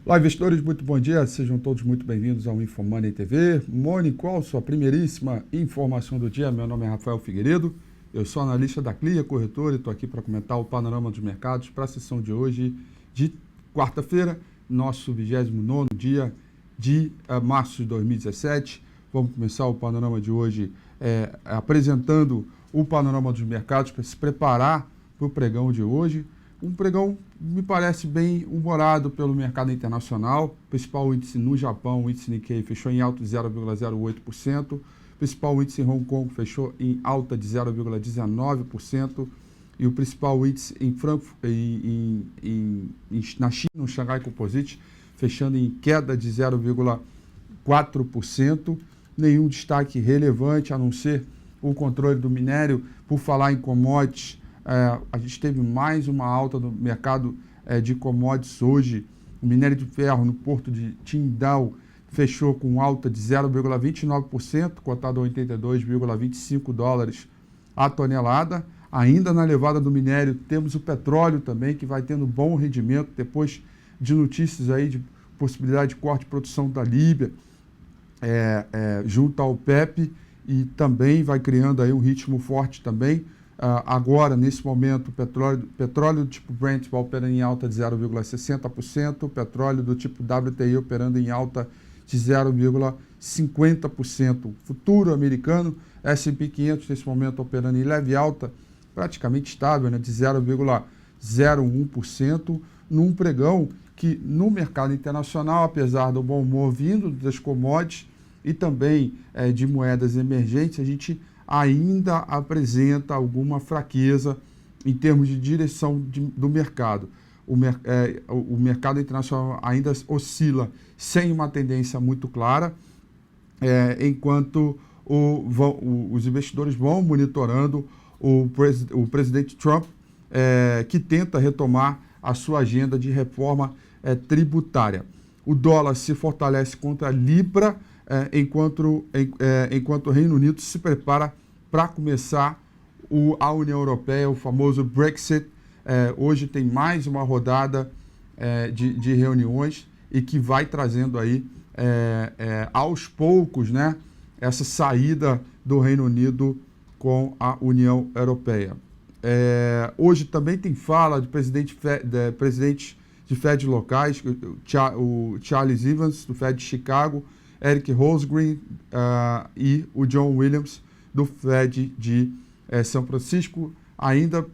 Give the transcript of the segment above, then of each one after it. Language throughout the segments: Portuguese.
Olá, investidores, muito bom dia. Sejam todos muito bem-vindos ao InfoMoney TV. Money Call, sua primeiríssima informação do dia. Meu nome é Rafael Figueiredo, eu sou analista da Clia Corretora e estou aqui para comentar o panorama dos mercados para a sessão de hoje, de quarta-feira, nosso 29º dia de março de 2017. Vamos começar o panorama de hoje apresentando o panorama dos mercados para se preparar para o pregão de hoje. Um pregão me parece bem humorado pelo mercado internacional. O principal índice no Japão, o índice Nikkei, fechou em alta de 0,08%. O principal índice em Hong Kong fechou em alta de 0,19%. E o principal índice em Frankfurt, na China, o Shanghai Composite, fechando em queda de 0,4%. Nenhum destaque relevante, a não ser o controle do minério. Por falar em commodities, a gente teve mais uma alta no mercado de commodities hoje. O minério de ferro no porto de Qingdao fechou com alta de 0,29%, cotado a 82,25 dólares a tonelada. Ainda na levada do minério, temos o petróleo também, que vai tendo bom rendimento depois de notícias aí de possibilidade de corte de produção da Líbia, junto ao OPEP, e também vai criando aí um ritmo forte também. Agora, nesse momento, o petróleo do tipo Brent vai operando em alta de 0,60%, o petróleo do tipo WTI operando em alta de 0,50%. O futuro americano, S&P 500, nesse momento operando em leve alta, praticamente estável, né, de 0,01%, num pregão que no mercado internacional, apesar do bom humor vindo das commodities e também de moedas emergentes, a gente ainda apresenta alguma fraqueza em termos de direção do mercado. O mercado internacional ainda oscila sem uma tendência muito clara, enquanto os investidores vão monitorando o presidente Trump, que tenta retomar a sua agenda de reforma tributária. O dólar se fortalece contra a Libra, enquanto o Reino Unido se prepara para começar a União Europeia, o famoso Brexit. Hoje tem mais uma rodada de reuniões e que vai trazendo aí, aos poucos, né, essa saída do Reino Unido com a União Europeia. Hoje também tem fala de presidentes de Fed locais, o Charles Evans, do Fed de Chicago, Eric Rosengren e o John Williams, do Fed de São Francisco, ainda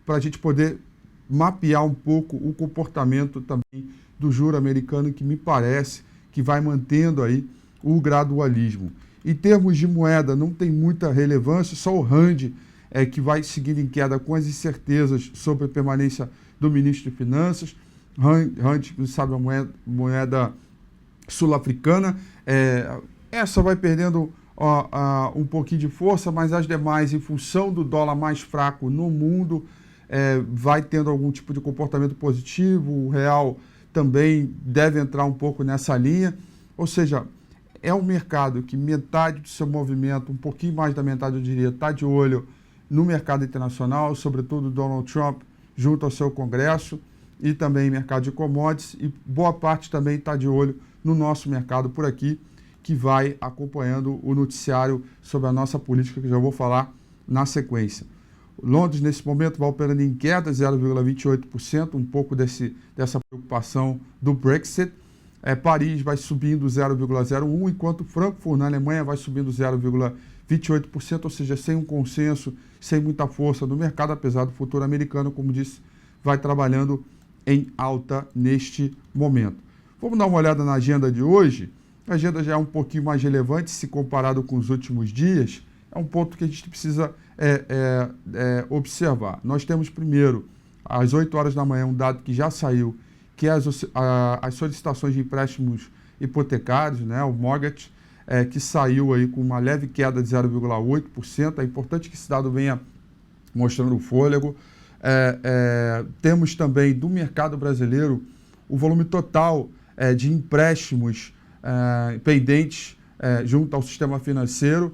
para a gente poder mapear um pouco o comportamento também do juro americano, que me parece que vai mantendo aí o gradualismo. Em termos de moeda, não tem muita relevância, só o Rand que vai seguir em queda com as incertezas sobre a permanência do ministro de Finanças. Rand, sabe, a moeda sul-africana, essa vai perdendo um pouquinho de força, mas as demais, em função do dólar mais fraco no mundo, vai tendo algum tipo de comportamento positivo. O real também deve entrar um pouco nessa linha, ou seja, é um mercado que metade do seu movimento, um pouquinho mais da metade eu diria, está de olho no mercado internacional, sobretudo Donald Trump junto ao seu Congresso, e também mercado de commodities, e boa parte também está de olho no nosso mercado por aqui, que vai acompanhando o noticiário sobre a nossa política, que já vou falar na sequência. Londres, nesse momento, vai operando em queda, 0,28%, um pouco dessa preocupação do Brexit. Paris vai subindo 0,01%, enquanto Frankfurt, na Alemanha, vai subindo 0,28%, ou seja, sem um consenso, sem muita força no mercado, apesar do futuro americano, como disse, vai trabalhando em alta neste momento. Vamos dar uma olhada na agenda de hoje. A agenda já é um pouquinho mais relevante se comparado com os últimos dias. É um ponto que a gente precisa observar. Nós temos primeiro, às 8 horas da manhã, um dado que já saiu, que é as solicitações de empréstimos hipotecários, né, o mortgage, que saiu aí com uma leve queda de 0,8%. É importante que esse dado venha mostrando o fôlego. Temos também do mercado brasileiro o volume total de empréstimos pendentes junto ao sistema financeiro.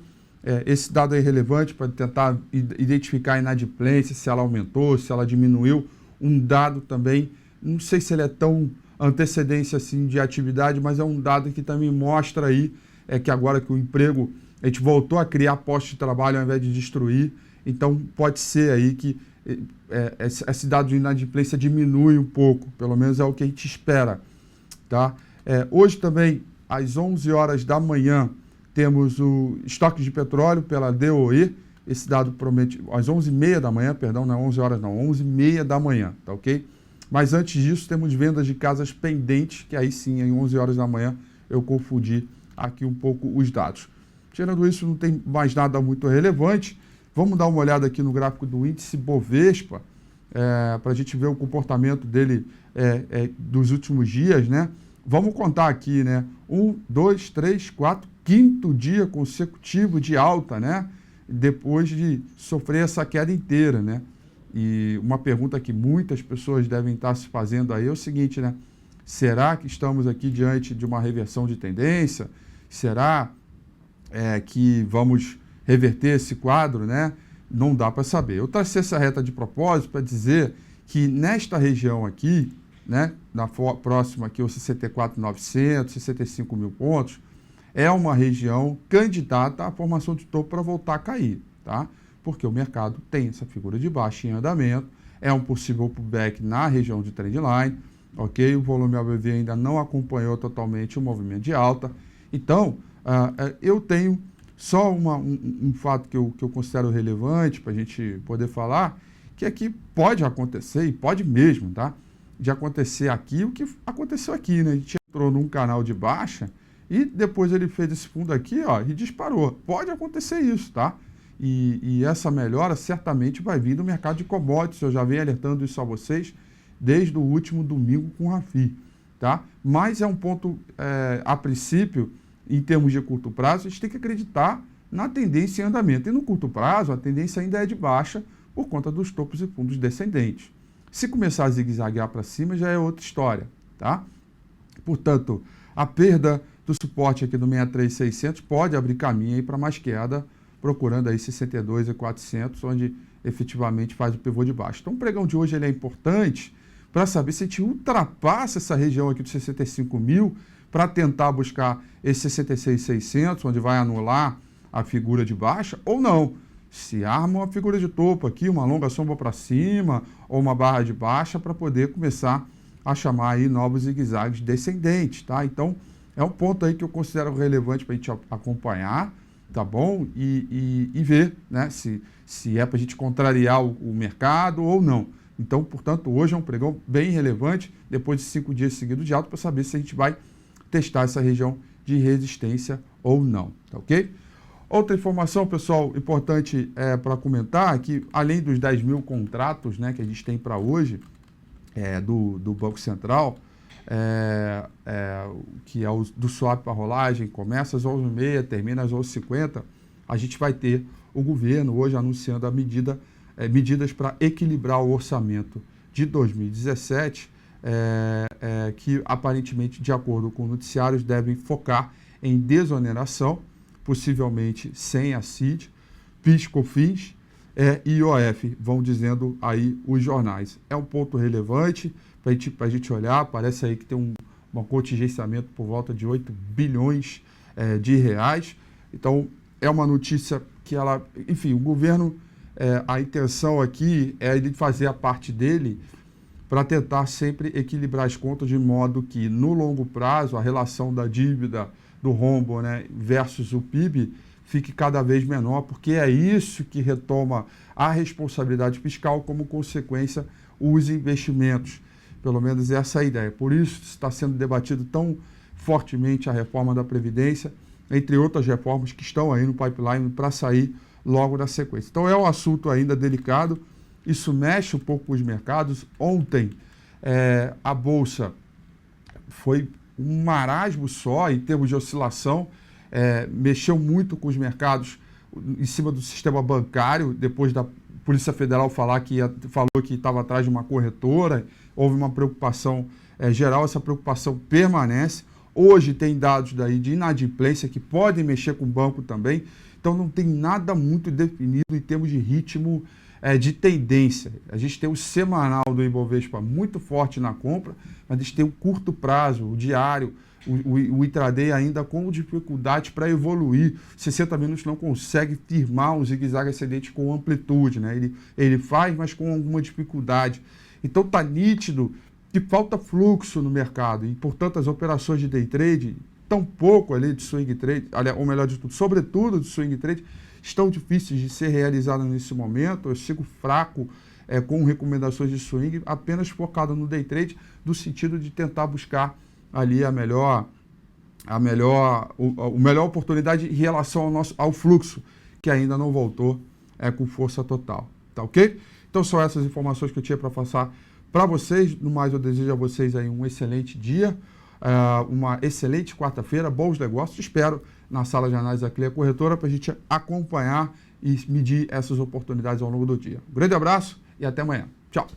Esse dado é relevante para tentar identificar a inadimplência, se ela aumentou, se ela diminuiu. Um dado também, não sei se ele é tão antecedência assim, de atividade, mas é um dado que também mostra aí que agora que o emprego, a gente voltou a criar postos de trabalho ao invés de destruir, então pode ser aí que esse dado de inadimplência diminui um pouco, pelo menos é o que a gente espera. Tá? Hoje também, às 11 horas da manhã, temos o estoque de petróleo pela DOE. Esse dado promete, às 11h30 da manhã, perdão, não é 11 horas não, 11h30 da manhã, tá ok? Mas antes disso, temos vendas de casas pendentes, que aí sim, em 11 horas da manhã, eu confundi aqui um pouco os dados. Tirando isso, não tem mais nada muito relevante. Vamos dar uma olhada aqui no gráfico do índice Bovespa, para a gente ver o comportamento dele dos últimos dias, né? Vamos contar aqui, né? 1, 2, 3, 4, quinto dia consecutivo de alta, né? Depois de sofrer essa queda inteira, né? E uma pergunta que muitas pessoas devem estar se fazendo aí é o seguinte, né? Será que estamos aqui diante de uma reversão de tendência? Será que vamos reverter esse quadro, né? Não dá para saber. Eu tracei essa reta de propósito para dizer que nesta região aqui, né? Na próxima aqui, os 64.900, 65 mil pontos, é uma região candidata à formação de topo para voltar a cair, tá? Porque o mercado tem essa figura de baixa em andamento, é um possível pullback na região de trendline, ok? O volume ABV ainda não acompanhou totalmente o movimento de alta. Então, eu tenho só um fato que eu considero relevante para a gente poder falar, que aqui pode acontecer, e pode mesmo, tá? De acontecer aqui o que aconteceu aqui, né? A gente entrou num canal de baixa e depois ele fez esse fundo aqui, ó, e disparou. Pode acontecer isso, tá? E essa melhora certamente vai vir do mercado de commodities. Eu já venho alertando isso a vocês desde o último domingo com o Rafi, tá? Mas é um ponto, a princípio, em termos de curto prazo, a gente tem que acreditar na tendência em andamento. E no curto prazo, a tendência ainda é de baixa por conta dos topos e fundos descendentes. Se começar a zigue-zaguear para cima, já é outra história, tá? Portanto, a perda do suporte aqui do 63.600 pode abrir caminho aí para mais queda, procurando aí 62.400, onde efetivamente faz o pivô de baixo. Então, o pregão de hoje ele é importante para saber se a gente ultrapassa essa região aqui dos 65 mil para tentar buscar esse 66.600, onde vai anular a figura de baixa, ou não. Se arma uma figura de topo aqui, uma longa sombra para cima, ou uma barra de baixa, para poder começar a chamar aí novos zigue-zagues descendentes, tá? Então, é um ponto aí que eu considero relevante para a gente acompanhar, tá bom? E ver, né, se é para a gente contrariar o mercado ou não. Então, portanto, hoje é um pregão bem relevante, depois de 5 dias seguidos de alta, para saber se a gente vai testar essa região de resistência ou não, tá ok? Outra informação, pessoal, importante para comentar, que além dos 10 mil contratos, né, que a gente tem para hoje, do Banco Central, que é o do swap para rolagem, começa às 11h30, termina às 11h50, a gente vai ter o governo hoje anunciando medidas para equilibrar o orçamento de 2017, que aparentemente, de acordo com noticiários, devem focar em desoneração, possivelmente sem a CID, PIS, COFINS e IOF, vão dizendo aí os jornais. É um ponto relevante para a gente olhar, parece aí que tem um contingenciamento por volta de 8 bilhões de reais. Então, é uma notícia que ela, enfim, o governo, a intenção aqui é ele fazer a parte dele para tentar sempre equilibrar as contas de modo que, no longo prazo, a relação da dívida, do rombo, né, versus o PIB fique cada vez menor, porque é isso que retoma a responsabilidade fiscal, como consequência, os investimentos. Pelo menos essa é a ideia. Por isso está sendo debatido tão fortemente a reforma da Previdência, entre outras reformas que estão aí no pipeline para sair logo na sequência. Então é um assunto ainda delicado, isso mexe um pouco com os mercados. Ontem a Bolsa foi um marasmo só em termos de oscilação, mexeu muito com os mercados em cima do sistema bancário, depois da Polícia Federal falou que estava atrás de uma corretora, houve uma preocupação geral, essa preocupação permanece. Hoje tem dados daí de inadimplência que podem mexer com o banco também, então não tem nada muito definido em termos de ritmo de tendência. A gente tem o semanal do Ibovespa muito forte na compra, mas a gente tem o curto prazo, o diário, o intraday ainda com dificuldade para evoluir. 60 minutos não consegue firmar um zigue-zague ascendente com amplitude, né? Ele faz, mas com alguma dificuldade. Então está nítido que falta fluxo no mercado e, portanto, as operações de day trade, tão pouco ali de swing trade, ou melhor de tudo, sobretudo de swing trade, estão difíceis de ser realizadas nesse momento. Eu sigo fraco com recomendações de swing, apenas focado no day trade, no sentido de tentar buscar ali a melhor oportunidade em relação ao fluxo, que ainda não voltou com força total. Tá ok? Então são essas informações que eu tinha para passar para vocês. No mais, eu desejo a vocês aí um excelente dia, uma excelente quarta-feira, bons negócios. Espero na sala de análise da Clear Corretora para a gente acompanhar e medir essas oportunidades ao longo do dia. Um grande abraço e até amanhã. Tchau!